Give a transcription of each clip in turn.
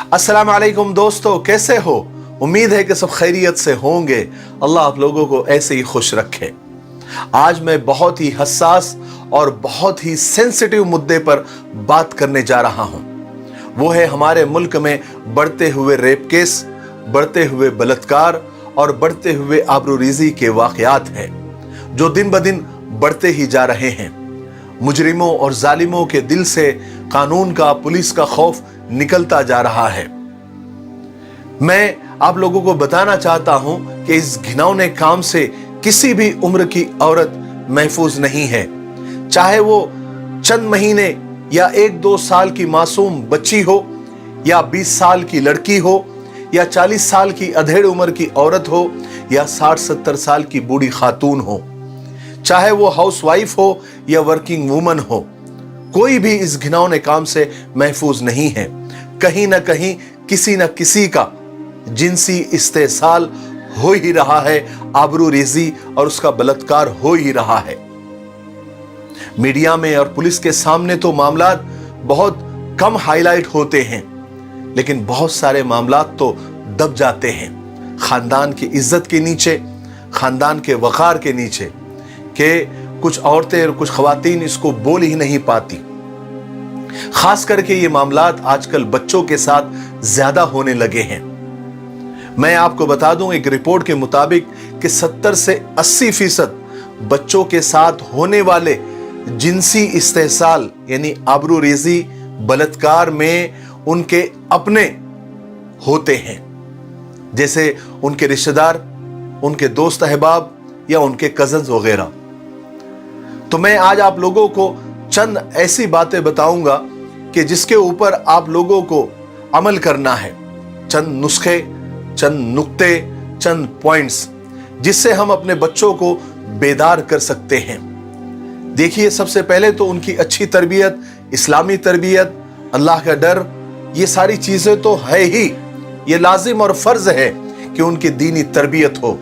السلام علیکم دوستو، کیسے ہو؟ امید ہے کہ سب خیریت سے ہوں گے۔ اللہ آپ لوگوں کو ایسے ہی خوش رکھے۔ آج میں بہت ہی حساس اور بہت ہی سینسٹیو مدے پر بات کرنے جا رہا ہوں۔ وہ ہے ہمارے ملک میں بڑھتے ہوئے ریپ کیس، بڑھتے ہوئے بلاತ್ಕಾರ اور بڑھتے ہوئے آبروریزی کے واقعات ہیں جو دن بدن بڑھتے ہی جا رہے ہیں۔ مجرموں اور ظالموں کے دل سے قانون کا، پولیس کا خوف نکلتا جا رہا ہے۔ میں آپ لوگوں کو بتانا چاہتا ہوں کہ اس گھناؤنے کام سے کسی بھی عمر کی عورت محفوظ نہیں ہے، چاہے وہ چند مہینے یا 1-2 سال کی معصوم بچی ہو، یا 20 سال کی لڑکی ہو، یا 40 سال کی ادھیڑ عمر کی عورت ہو، یا 60-70 سال کی بوڑھی خاتون ہو، چاہے وہ ہاؤس وائف ہو یا ورکنگ وومن ہو، کوئی بھی اس گھناؤنے کام سے محفوظ نہیں ہے۔ کہیں نہ کہیں کسی نہ کسی کا جنسی استحصال ہو ہی رہا ہے، آبروریزی اور اس کا بلاತ್ಕಾರ ہو ہی رہا ہے۔ میڈیا میں اور پولیس کے سامنے تو معاملات بہت کم ہائی لائٹ ہوتے ہیں، لیکن بہت سارے معاملات تو دب جاتے ہیں خاندان کی عزت کے نیچے، خاندان کے وقار کے نیچے، کہ کچھ عورتیں اور کچھ خواتین اس کو بول ہی نہیں پاتی۔ خاص کر کے یہ معاملات آج کل بچوں کے ساتھ زیادہ ہونے لگے ہیں۔ میں آپ کو بتا دوں، ایک رپورٹ کے مطابق کہ 70 سے 80% بچوں کے ساتھ ہونے والے جنسی استحصال یعنی آبروریزی، بلاತ್ಕಾರ میں ان کے اپنے ہوتے ہیں، جیسے ان کے رشتہ دار، ان کے دوست احباب یا ان کے کزنز وغیرہ۔ تو میں آج آپ لوگوں کو چند ایسی باتیں بتاؤں گا کہ جس کے اوپر آپ لوگوں کو عمل کرنا ہے، چند نسخے، چند نکتے، چند پوائنٹس، جس سے ہم اپنے بچوں کو بیدار کر سکتے ہیں۔ دیکھیے، سب سے پہلے تو ان کی اچھی تربیت، اسلامی تربیت، اللہ کا ڈر، یہ ساری چیزیں تو ہے ہی، یہ لازم اور فرض ہے کہ ان کی دینی تربیت ہو،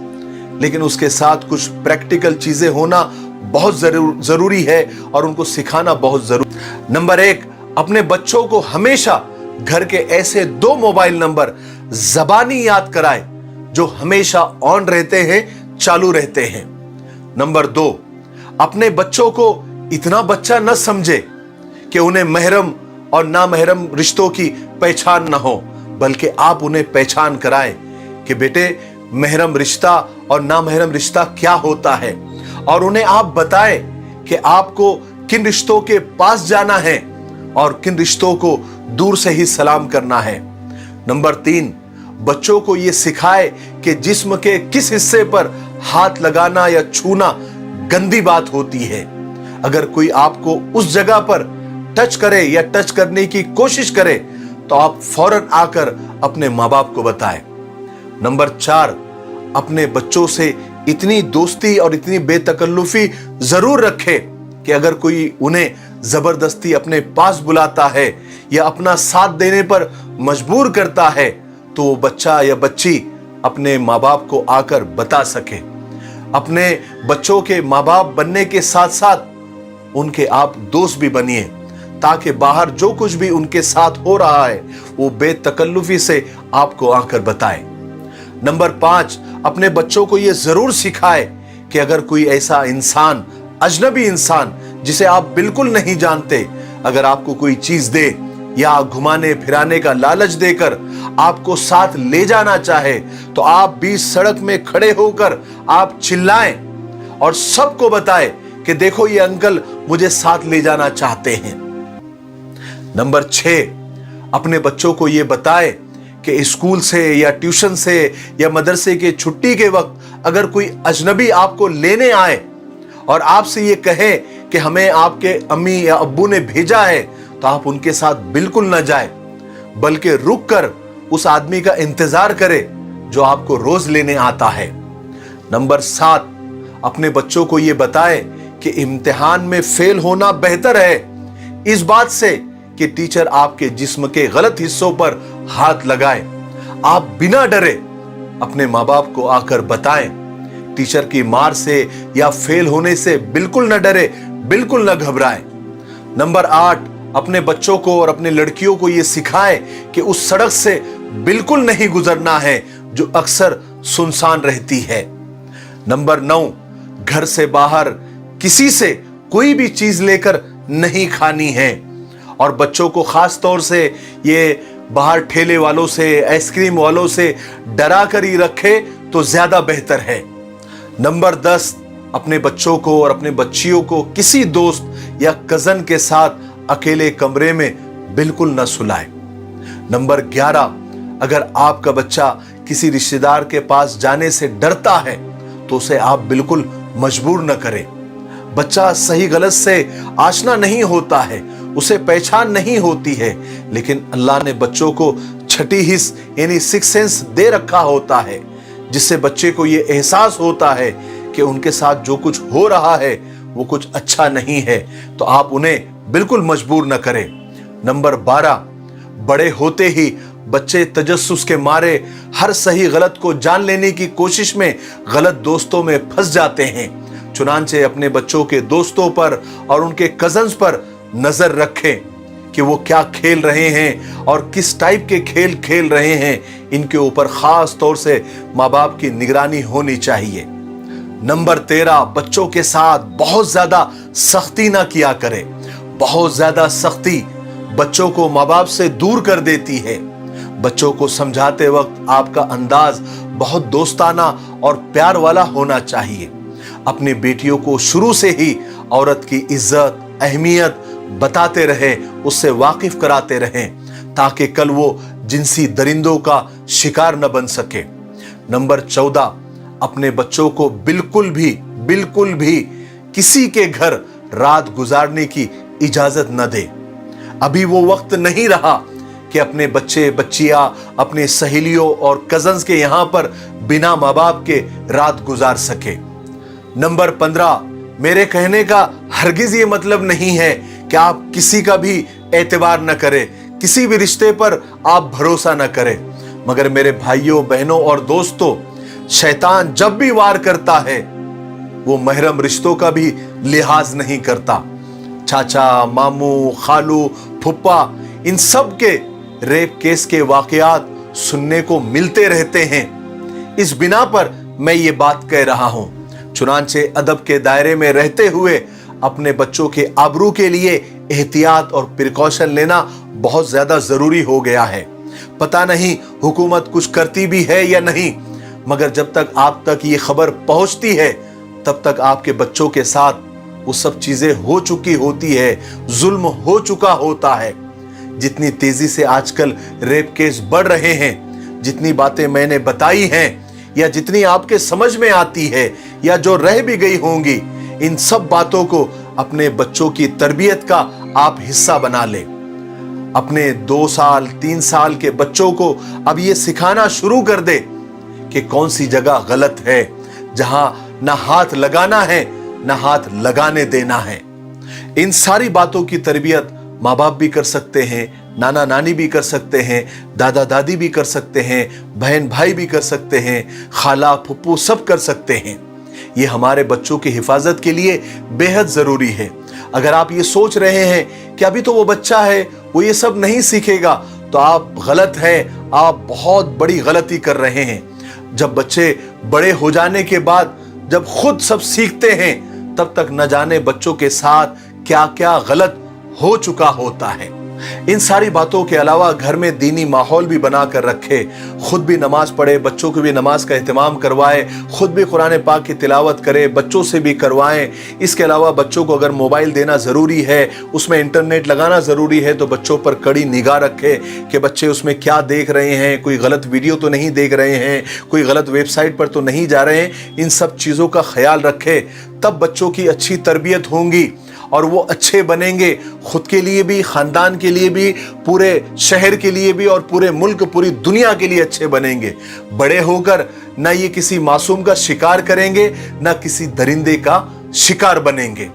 لیکن اس کے ساتھ کچھ پریکٹیکل چیزیں ہونا بہت ضروری ہے اور ان کو سکھانا بہت ضروری۔ نمبر 1، اپنے بچوں کو ہمیشہ گھر کے ایسے 2 موبائل نمبر زبانی یاد کرائے جو ہمیشہ آن رہتے ہیں، چالو رہتے ہیں۔ نمبر 2، اپنے بچوں کو اتنا بچہ نہ سمجھے کہ انہیں محرم اور نامحرم رشتوں کی پہچان نہ ہو، بلکہ آپ انہیں پہچان کرائیں کہ بیٹے محرم رشتہ اور نامحرم رشتہ کیا ہوتا ہے، اور انہیں آپ بتائیں کہ آپ کو کن رشتوں کے پاس جانا ہے اور کن رشتوں کو دور سے ہی سلام کرنا ہے۔ نمبر 3، بچوں کو یہ سکھائے کہ جسم کے کس حصے پر ہاتھ لگانا یا چھونا گندی بات ہوتی ہے۔ اگر کوئی آپ کو اس جگہ پر ٹچ کرے یا ٹچ کرنے کی کوشش کرے تو آپ فوراً آ کر اپنے ماں باپ کو بتائیں۔ نمبر 4، اپنے بچوں سے اتنی دوستی اور اتنی بے تکلفی ضرور رکھے کہ اگر کوئی انہیں زبردستی اپنے پاس بلاتا ہے یا اپنا ساتھ دینے پر مجبور کرتا ہے تو وہ بچہ یا بچی اپنے ماں باپ کو آ کر بتا سکے۔ اپنے بچوں کے ماں باپ بننے کے ساتھ ساتھ ان کے آپ دوست بھی بنیے، تاکہ باہر جو کچھ بھی ان کے ساتھ ہو رہا ہے وہ بے تکلفی سے آپ کو آ کر بتائے۔ نمبر 5، اپنے بچوں کو یہ ضرور سکھائے کہ اگر کوئی ایسا انسان، اجنبی انسان جسے آپ بالکل نہیں جانتے، اگر آپ کو کوئی چیز دے یا گھمانے پھرانے کا لالچ دے کر آپ کو ساتھ لے جانا چاہے تو آپ بھی سڑک میں کھڑے ہو کر آپ چلائیں اور سب کو بتائیں کہ دیکھو یہ انکل مجھے ساتھ لے جانا چاہتے ہیں۔ نمبر 6، اپنے بچوں کو یہ بتائے کہ اسکول سے یا ٹیوشن سے یا مدرسے کے چھٹی کے وقت اگر کوئی اجنبی آپ کو لینے آئے اور آپ سے یہ کہے کہ ہمیں آپ کے امی یا ابو نے بھیجا ہے، تو آپ ان کے ساتھ بالکل نہ جائیں، بلکہ رک کر اس آدمی کا انتظار کرے جو آپ کو روز لینے آتا ہے۔ نمبر 7، اپنے بچوں کو یہ بتائے کہ امتحان میں فیل ہونا بہتر ہے اس بات سے کہ ٹیچر آپ کے جسم کے غلط حصوں پر ہاتھ لگائے۔ آپ بنا ڈرے اپنے ماں باپ کو آ کر بتائیں۔ ٹیچر کی مار سے یا فیل ہونے سے بالکل نہ ڈرے، بالکل نہ گھبرائیں۔ نمبر 8، اپنے بچوں کو اور اپنے لڑکیوں کو یہ سکھائیں کہ اس سڑک سے بالکل نہیں گزرنا ہے جو اکثر سنسان رہتی ہے۔ نمبر 9، گھر سے باہر کسی سے کوئی بھی چیز لے کر نہیں کھانی ہے، اور بچوں کو خاص طور سے یہ باہر ٹھیلے والوں سے، آئس کریم والوں سے ڈرا کر ہی رکھے تو زیادہ بہتر ہے۔ نمبر 10، اپنے بچوں کو اور اپنے بچیوں کو کسی دوست یا کزن کے ساتھ اکیلے کمرے میں بالکل نہ سلائے۔ نمبر 11، اگر آپ کا بچہ کسی رشتہ دار کے پاس جانے سے ڈرتا ہے تو اسے آپ بالکل مجبور نہ کریں۔ بچہ صحیح غلط سے آشنا نہیں ہوتا ہے، اسے پہچان نہیں ہوتی ہے، لیکن اللہ نے بچوں کو چھٹی حس یعنی سکس سینس دے رکھا ہوتا ہے، جس سے بچے کو یہ احساس ہوتا ہے کہ ان کے ساتھ جو کچھ ہو رہا ہے وہ کچھ اچھا نہیں ہے، تو آپ انہیں بالکل مجبور نہ کریں۔ نمبر 12، بڑے ہوتے ہی بچے تجسس کے مارے ہر صحیح غلط کو جان لینے کی کوشش میں غلط دوستوں میں پھنس جاتے ہیں، چنانچہ اپنے بچوں کے دوستوں پر اور ان کے کزنز پر نظر رکھیں کہ وہ کیا کھیل رہے ہیں اور کس ٹائپ کے کھیل کھیل رہے ہیں۔ ان کے اوپر خاص طور سے ماں باپ کی نگرانی ہونی چاہیے۔ نمبر 13، بچوں کے ساتھ بہت زیادہ سختی نہ کیا کرے۔ بہت زیادہ سختی بچوں کو ماں باپ سے دور کر دیتی ہے۔ بچوں کو سمجھاتے وقت آپ کا انداز بہت دوستانہ اور پیار والا ہونا چاہیے۔ اپنی بیٹیوں کو شروع سے ہی عورت کی عزت، اہمیت بتاتے رہیں، اس سے واقف کراتے رہیں، تاکہ کل وہ جنسی درندوں کا شکار نہ بن سکے۔ نمبر 14، اپنے بچوں کو بالکل بھی کسی کے گھر رات گزارنے کی اجازت نہ دے۔ ابھی وہ وقت نہیں رہا کہ اپنے بچے بچیاں اپنے سہیلیوں اور کزنز کے یہاں پر بنا ماں باپ کے رات گزار سکے۔ نمبر 15، میرے کہنے کا ہرگز یہ مطلب نہیں ہے کہ آپ کسی کا بھی اعتبار نہ کریں، کسی بھی رشتے پر آپ بھروسہ نہ کریں، مگر میرے بھائیوں، بہنوں اور دوستوں، شیطان جب بھی وار کرتا ہے وہ محرم رشتوں کا بھی لحاظ نہیں کرتا۔ چاچا، ماموں، خالو، پھپھا، ان سب کے ریپ کیس کے واقعات سننے کو ملتے رہتے ہیں۔ اس بنا پر میں یہ بات کہہ رہا ہوں۔ چنانچہ ادب کے دائرے میں رہتے ہوئے اپنے بچوں کے آبرو کے لیے احتیاط اور پریکاشن لینا بہت زیادہ ضروری ہو گیا ہے۔ پتہ نہیں حکومت کچھ کرتی بھی ہے یا نہیں، مگر جب تک آپ تک یہ خبر پہنچتی ہے تب تک آپ کے بچوں کے ساتھ وہ سب چیزیں ہو چکی ہوتی ہے، ظلم ہو چکا ہوتا ہے۔ جتنی تیزی سے آج کل ریپ کیس بڑھ رہے ہیں، جتنی باتیں میں نے بتائی ہیں یا جتنی آپ کے سمجھ میں آتی ہے یا جو رہ بھی گئی ہوں گی، ان سب باتوں کو اپنے بچوں کی تربیت کا آپ حصہ بنا لیں۔ اپنے 2 سال 3 سال کے بچوں کو اب یہ سکھانا شروع کر دے کہ کون سی جگہ غلط ہے، جہاں نہ ہاتھ لگانا ہے نہ ہاتھ لگانے دینا ہے۔ ان ساری باتوں کی تربیت ماں باپ بھی کر سکتے ہیں، نانا نانی بھی کر سکتے ہیں، دادا دادی بھی کر سکتے ہیں، بہن بھائی بھی کر سکتے ہیں، خالہ پھپھو سب کر سکتے ہیں۔ یہ ہمارے بچوں کی حفاظت کے لیے بے حد ضروری ہے۔ اگر آپ یہ سوچ رہے ہیں کہ ابھی تو وہ بچہ ہے، وہ یہ سب نہیں سیکھے گا، تو آپ غلط ہیں، آپ بہت بڑی غلطی کر رہے ہیں۔ جب بچے بڑے ہو جانے کے بعد جب خود سب سیکھتے ہیں، تب تک نہ جانے بچوں کے ساتھ کیا کیا غلط ہو چکا ہوتا ہے۔ ان ساری باتوں کے علاوہ گھر میں دینی ماحول بھی بنا کر رکھے، خود بھی نماز پڑھے، بچوں کو بھی نماز کا اہتمام کروائے، خود بھی قرآن پاک کی تلاوت کرے، بچوں سے بھی کروائیں۔ اس کے علاوہ بچوں کو اگر موبائل دینا ضروری ہے، اس میں انٹرنیٹ لگانا ضروری ہے، تو بچوں پر کڑی نگاہ رکھے کہ بچے اس میں کیا دیکھ رہے ہیں، کوئی غلط ویڈیو تو نہیں دیکھ رہے ہیں، کوئی غلط ویب سائٹ پر تو نہیں جا رہے ہیں۔ ان سب چیزوں کا خیال رکھے، تب بچوں کی اچھی تربیت ہوگی اور وہ اچھے بنیں گے، خود کے لیے بھی، خاندان کے لیے بھی، پورے شہر کے لیے بھی، اور پورے ملک، پوری دنیا کے لیے اچھے بنیں گے۔ بڑے ہو کر نہ یہ کسی معصوم کا شکار کریں گے، نہ کسی درندے کا شکار بنیں گے۔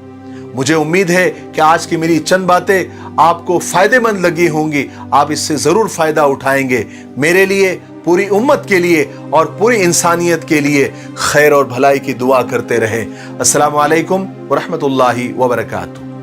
مجھے امید ہے کہ آج کی میری چند باتیں آپ کو فائدے مند لگی ہوں گی، آپ اس سے ضرور فائدہ اٹھائیں گے۔ میرے لیے، پوری امت کے لیے اور پوری انسانیت کے لیے خیر اور بھلائی کی دعا کرتے رہیں۔ السلام علیکم ورحمۃ اللہ وبرکاتہ۔